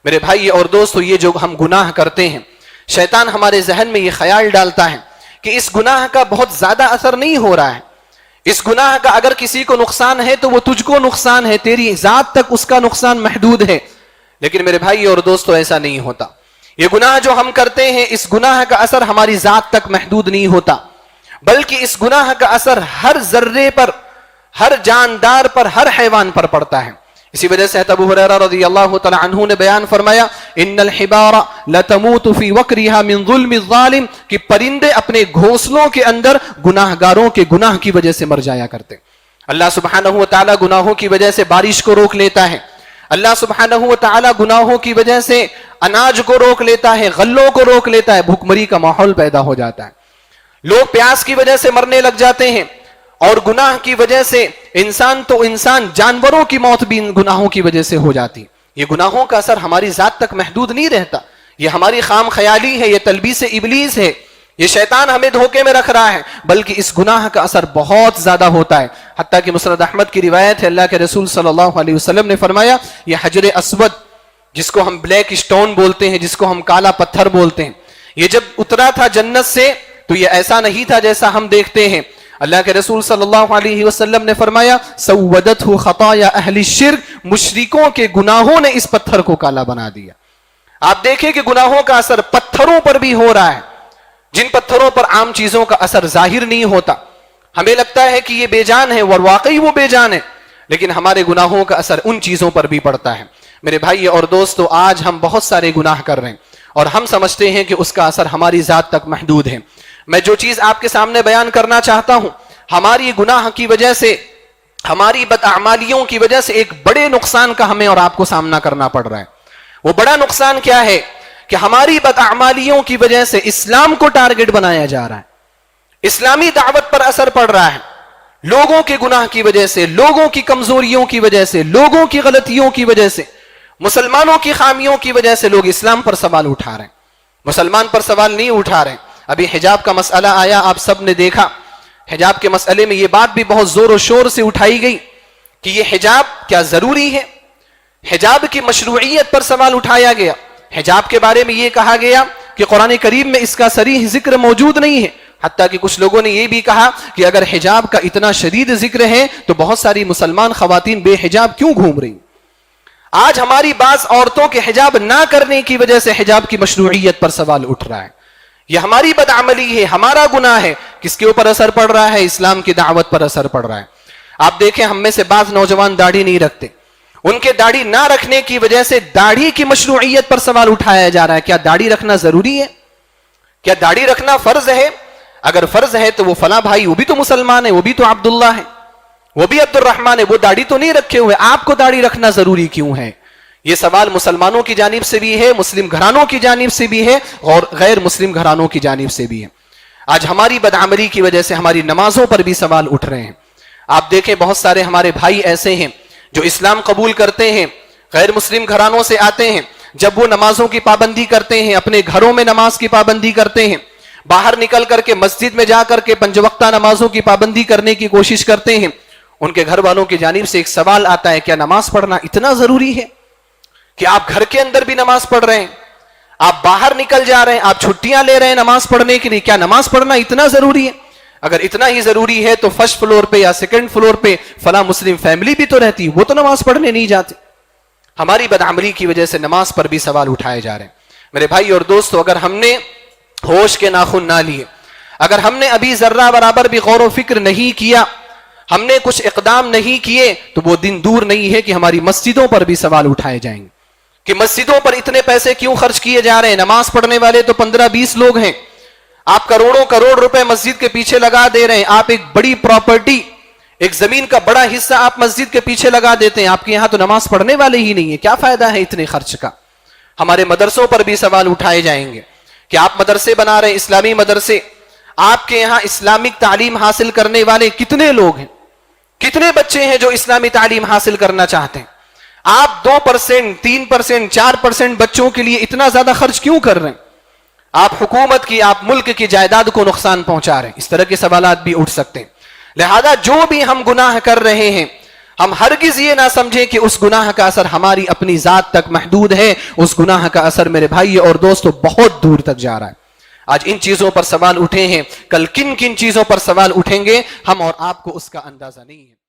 میرے بھائی اور دوستو، یہ جو ہم گناہ کرتے ہیں، شیطان ہمارے ذہن میں یہ خیال ڈالتا ہے کہ اس گناہ کا بہت زیادہ اثر نہیں ہو رہا ہے، اس گناہ کا اگر کسی کو نقصان ہے تو وہ تجھ کو نقصان ہے، تیری ذات تک اس کا نقصان محدود ہے. لیکن میرے بھائی اور دوستو، ایسا نہیں ہوتا. یہ گناہ جو ہم کرتے ہیں، اس گناہ کا اثر ہماری ذات تک محدود نہیں ہوتا، بلکہ اس گناہ کا اثر ہر ذرے پر، ہر جاندار پر، ہر حیوان پر پڑتا ہے. اسی وجہ سے ابو ہریرہ رضی اللہ تعالی عنہ نے بیان فرمایا، ان الحبار لتموت فی وقرها من ظلم الظالم، کہ پرندے اپنے گھونسلوں کے اندر گناہ گاروں کے گناہ کی وجہ سے مر جایا کرتے. اللہ سبحانہ و تعالی گناہوں کی وجہ سے بارش کو روک لیتا ہے، اللہ سبحانہ و تعالی گناہوں کی وجہ سے اناج کو روک لیتا ہے، غلوں کو روک لیتا ہے، بھوک مری کا ماحول پیدا ہو جاتا ہے، لوگ پیاس کی وجہ سے مرنے لگ جاتے ہیں. اور گناہ کی وجہ سے انسان جانوروں کی موت بھی گناہوں کی وجہ سے ہو جاتی. یہ گناہوں کا اثر ہماری ذات تک محدود نہیں رہتا، یہ ہماری خام خیالی ہے، یہ تلبیس ابلیس ہے، یہ شیطان ہمیں دھوکے میں رکھ رہا ہے، بلکہ اس گناہ کا اثر بہت زیادہ ہوتا ہے. حتیٰ کہ مسند احمد کی روایت ہے، اللہ کے رسول صلی اللہ علیہ وسلم نے فرمایا، یہ حجر اسود جس کو ہم بلیک اسٹون بولتے ہیں، جس کو ہم کالا پتھر بولتے ہیں، یہ جب اترا تھا جنت سے تو یہ ایسا نہیں تھا جیسا ہم دیکھتے ہیں. اللہ کے رسول صلی اللہ علیہ وسلم نے فرمایا، سودتہ خطایا اہل الشرک، مشرکوں کے گناہوں نے اس پتھر کو کالا بنا دیا. آپ دیکھیں کہ گناہوں کا اثر پتھروں پر بھی ہو رہا ہے، جن پتھروں پر عام چیزوں کا اثر ظاہر نہیں ہوتا. ہمیں لگتا ہے کہ یہ بے جان ہے، اور واقعی وہ بے جان ہے، لیکن ہمارے گناہوں کا اثر ان چیزوں پر بھی پڑتا ہے. میرے بھائی اور دوستو، آج ہم بہت سارے گناہ کر رہے ہیں اور ہم سمجھتے ہیں کہ اس کا اثر ہماری ذات تک محدود ہے. میں جو چیز آپ کے سامنے بیان کرنا چاہتا ہوں، ہماری گناہ کی وجہ سے، ہماری بداعمالیوں کی وجہ سے ایک بڑے نقصان کا ہمیں اور آپ کو سامنا کرنا پڑ رہا ہے. وہ بڑا نقصان کیا ہے کہ ہماری بداعمالیوں کی وجہ سے اسلام کو ٹارگٹ بنایا جا رہا ہے، اسلامی دعوت پر اثر پڑ رہا ہے. لوگوں کے گناہ کی وجہ سے، لوگوں کی کمزوریوں کی وجہ سے، لوگوں کی غلطیوں کی وجہ سے، مسلمانوں کی خامیوں کی وجہ سے لوگ اسلام پر سوال اٹھا رہے ہیں، مسلمان پر سوال نہیں اٹھا رہے ہیں. ابھی حجاب کا مسئلہ آیا، آپ سب نے دیکھا. حجاب کے مسئلے میں یہ بات بھی بہت زور و شور سے اٹھائی گئی کہ یہ حجاب کیا ضروری ہے، حجاب کی مشروعیت پر سوال اٹھایا گیا. حجاب کے بارے میں یہ کہا گیا کہ قرآن کریم میں اس کا صریح ذکر موجود نہیں ہے. حتیٰ کہ کچھ لوگوں نے یہ بھی کہا کہ اگر حجاب کا اتنا شدید ذکر ہے تو بہت ساری مسلمان خواتین بے حجاب کیوں گھوم رہی. آج ہماری بعض عورتوں کے حجاب نہ کرنے کی وجہ سے حجاب کی مشروعیت پر سوال اٹھ رہا ہے. یہ ہماری بدعملی ہے، ہمارا گناہ ہے. کس کے اوپر اثر پڑ رہا ہے؟ اسلام کی دعوت پر اثر پڑ رہا ہے. آپ دیکھیں، ہم میں سے بعض نوجوان داڑھی نہیں رکھتے، ان کے داڑھی نہ رکھنے کی وجہ سے داڑھی کی مشروعیت پر سوال اٹھایا جا رہا ہے. کیا داڑھی رکھنا ضروری ہے؟ کیا داڑھی رکھنا فرض ہے؟ اگر فرض ہے تو وہ فلاں بھائی، وہ بھی تو مسلمان ہے، وہ بھی تو عبداللہ ہے، وہ بھی عبد الرحمن ہے، وہ داڑھی تو نہیں رکھے ہوئے، آپ کو داڑھی رکھنا ضروری کیوں ہے؟ یہ سوال مسلمانوں کی جانب سے بھی ہے، مسلم گھرانوں کی جانب سے بھی ہے، اور غیر مسلم گھرانوں کی جانب سے بھی ہے. آج ہماری بدعملی کی وجہ سے ہماری نمازوں پر بھی سوال اٹھ رہے ہیں. آپ دیکھیں، بہت سارے ہمارے بھائی ایسے ہیں جو اسلام قبول کرتے ہیں، غیر مسلم گھرانوں سے آتے ہیں. جب وہ نمازوں کی پابندی کرتے ہیں، اپنے گھروں میں نماز کی پابندی کرتے ہیں، باہر نکل کر کے مسجد میں جا کر کے 5 وقتہ نمازوں کی پابندی کرنے کی کوشش کرتے ہیں، ان کے گھر والوں کی جانب سے ایک سوال آتا ہے، کیا نماز پڑھنا اتنا ضروری ہے کہ آپ گھر کے اندر بھی نماز پڑھ رہے ہیں، آپ باہر نکل جا رہے ہیں، آپ چھٹیاں لے رہے ہیں نماز پڑھنے کے لیے، کیا نماز پڑھنا اتنا ضروری ہے؟ اگر اتنا ہی ضروری ہے تو فرسٹ فلور پہ یا سیکنڈ فلور پہ فلاں مسلم فیملی بھی تو رہتی، وہ تو نماز پڑھنے نہیں جاتے. ہماری بدعملی کی وجہ سے نماز پر بھی سوال اٹھائے جا رہے ہیں. میرے بھائی اور دوستو، اگر ہم نے ہوش کے ناخن نہ لیے، اگر ہم نے ابھی ذرہ برابر بھی غور و فکر نہیں کیا، ہم نے کچھ اقدام نہیں کیے، تو وہ دن دور نہیں ہے کہ ہماری مسجدوں پر بھی سوال اٹھائے جائیں گے کہ مسجدوں پر اتنے پیسے کیوں خرچ کیے جا رہے ہیں؟ نماز پڑھنے والے تو 15-20 لوگ ہیں، آپ کروڑوں کروڑ روپے مسجد کے پیچھے لگا دے رہے ہیں. آپ ایک بڑی پراپرٹی، ایک زمین کا بڑا حصہ آپ مسجد کے پیچھے لگا دیتے ہیں، آپ کے یہاں تو نماز پڑھنے والے ہی نہیں ہے، کیا فائدہ ہے اتنے خرچ کا؟ ہمارے مدرسوں پر بھی سوال اٹھائے جائیں گے کہ آپ مدرسے بنا رہے ہیں، اسلامی مدرسے، آپ کے یہاں اسلامک تعلیم حاصل کرنے والے کتنے لوگ ہیں؟ کتنے بچے ہیں جو اسلامی تعلیم حاصل کرنا چاہتے ہیں؟ آپ 2%، 3%، 4% بچوں کے لیے اتنا زیادہ خرچ کیوں کر رہے ہیں؟ آپ حکومت کی، آپ ملک کی جائیداد کو نقصان پہنچا رہے ہیں. اس طرح کے سوالات بھی اٹھ سکتے ہیں. لہذا جو بھی ہم گناہ کر رہے ہیں، ہم ہرگز یہ نہ سمجھیں کہ اس گناہ کا اثر ہماری اپنی ذات تک محدود ہے. اس گناہ کا اثر میرے بھائی اور دوستو بہت دور تک جا رہا ہے. آج ان چیزوں پر سوال اٹھے ہیں, کل کن کن چیزوں پر سوال اٹھیں گے ہم اور آپ کو اس کا اندازہ نہیں ہے.